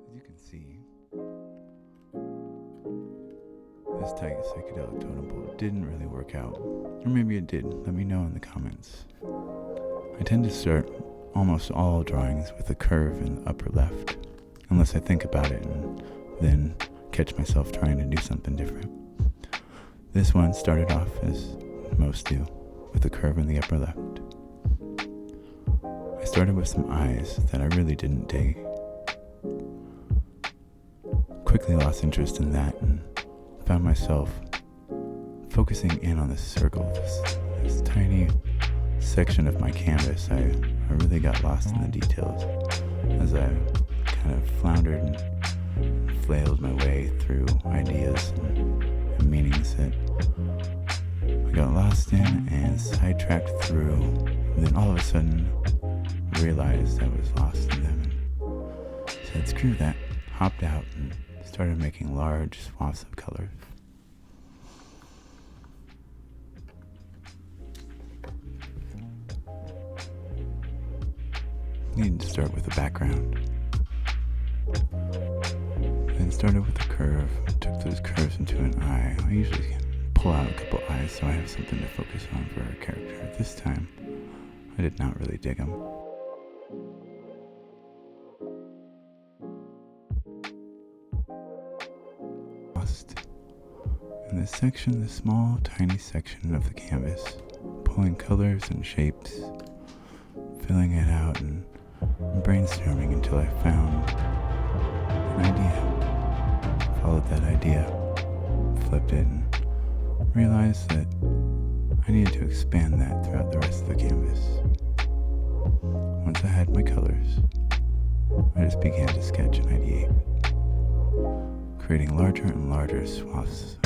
As you can see, this tight psychedelic totem pole didn't really work out. Or maybe it did. Let me know in the comments. I tend to start almost all drawings with a curve in the upper left, unless I think about it and then catch myself trying to do something different. This one started off, as most do, with a curve in the upper left. I started with some eyes that I really didn't dig. Quickly lost interest in that and found myself focusing in on this circle, this tiny section of my canvas. I really got lost in the details as I kind of floundered and flailed my way through ideas and meanings that I got lost in and sidetracked through, and then all of a sudden realized I was lost in them and said screw that, hopped out and started making large swaths of colors. Needed to start with a background. Then started with a curve, took those curves into an eye. I usually pull out a couple eyes so I have something to focus on for a character. This time, I did not really dig them. Lost in this section, this small, tiny section of the canvas, pulling colors and shapes, filling it out and brainstorming until I found an idea. Followed that idea, flipped it, and realized that I needed to expand that throughout the rest of the canvas. Once I had my colors, I just began to sketch and ideate, creating larger and larger swaths.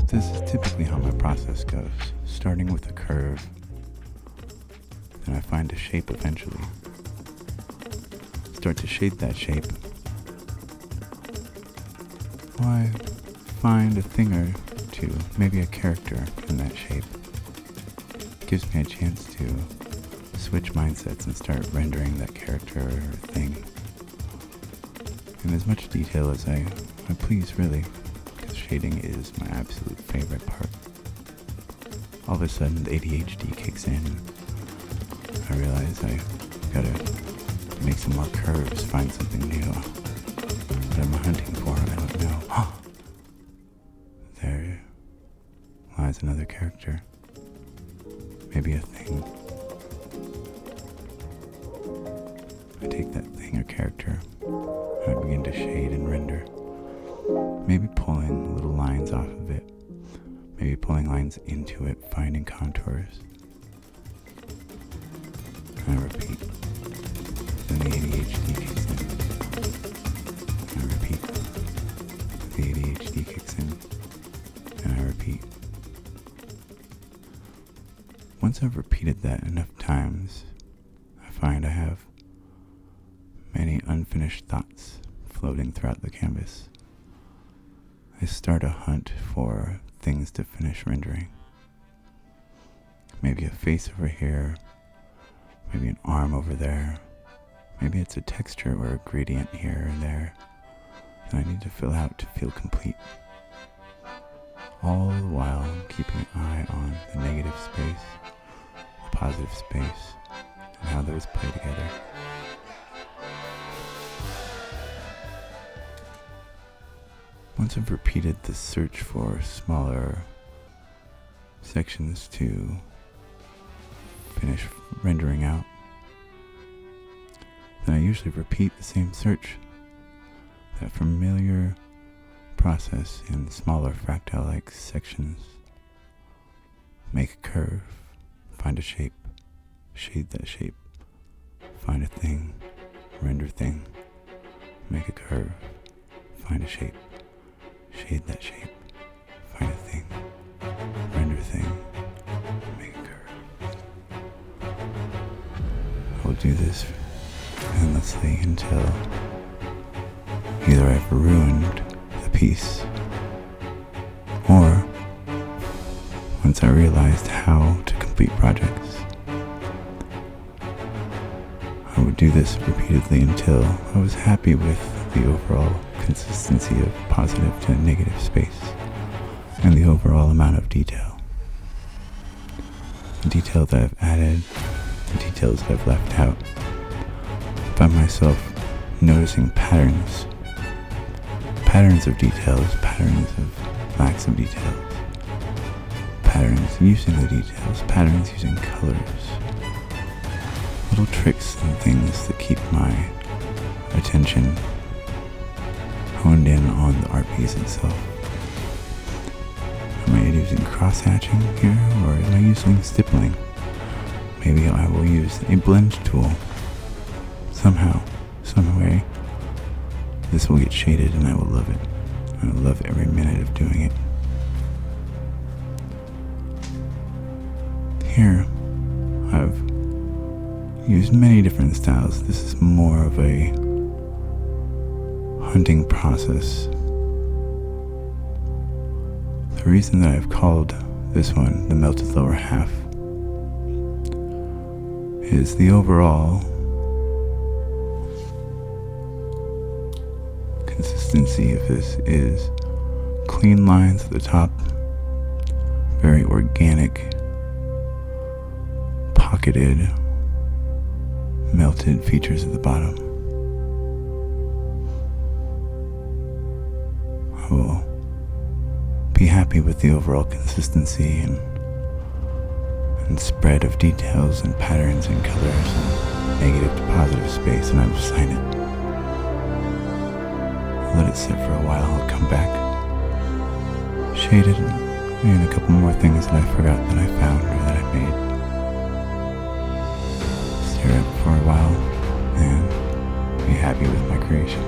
This is typically how my process goes, starting with a curve, then I find a shape eventually. Start to shape that shape. I find a thing or two, maybe a character in that shape. It gives me a chance to switch mindsets and start rendering that character or thing in as much detail as I please, really. Shading is my absolute favorite part. All of a sudden, the ADHD kicks in. I realize I gotta make some more curves, find something new. What am I hunting for? I don't know. There lies another character. Maybe a thing. I take that thing or character and I begin to shade and render. Maybe pulling little lines off of it. Maybe pulling lines into it, finding contours. And I repeat. Then the ADHD kicks in. And I repeat. The ADHD kicks in. And I repeat. Once Once I've repeated that enough times, I find I have many unfinished thoughts floating throughout the canvas. I start a hunt for things to finish rendering. Maybe a face over here, maybe an arm over there, maybe it's a texture or a gradient here and there that I need to fill out to feel complete. All the while keeping an eye on the negative space, the positive space, and how those play together. Once I've repeated the search for smaller sections to finish rendering out, then I usually repeat the same search, that familiar process in smaller fractal-like sections. Make a curve, find a shape, shade that shape, find a thing, render thing, make a curve, find a shape, shade that shape, find a thing, render thing, make a curve. I will do this endlessly until either I've ruined the piece, or once I realized how to complete projects. I would do this repeatedly until I was happy with the overall consistency of positive to negative space and the overall amount of detail. The detail that I've added, the details that I've left out. I find myself noticing patterns of details, patterns of lacks of details, patterns using the details, patterns using colors, little tricks and things that keep my attention honed in on the art piece itself. Am I using cross-hatching here, or am I using stippling? Maybe I will use a blend tool. Somehow, some way, this will get shaded and I will love it. I will love every minute of doing it. Here, I've used many different styles. This is more of a hunting process. The reason that I've called this one the melted lower half is the overall consistency of this is clean lines at the top, very organic, pocketed, melted features at the bottom. I will be happy with the overall consistency and spread of details and patterns and colors and negative to positive space, and I will sign it. Let it sit for a while. I'll come back, shade it, and a couple more things that I forgot that I found or that I made. Stare at it for a while and be happy with my creation.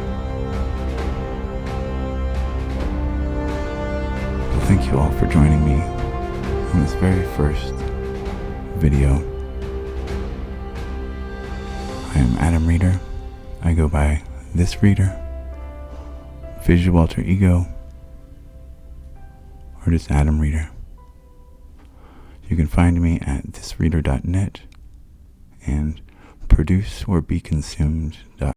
Well, thank you all for joining me on this very first video. I am Adam Reader. I go by This Reader, Visualterego, or just Adam Reader. You can find me at thisreader.net and produceorbeconsumed.com.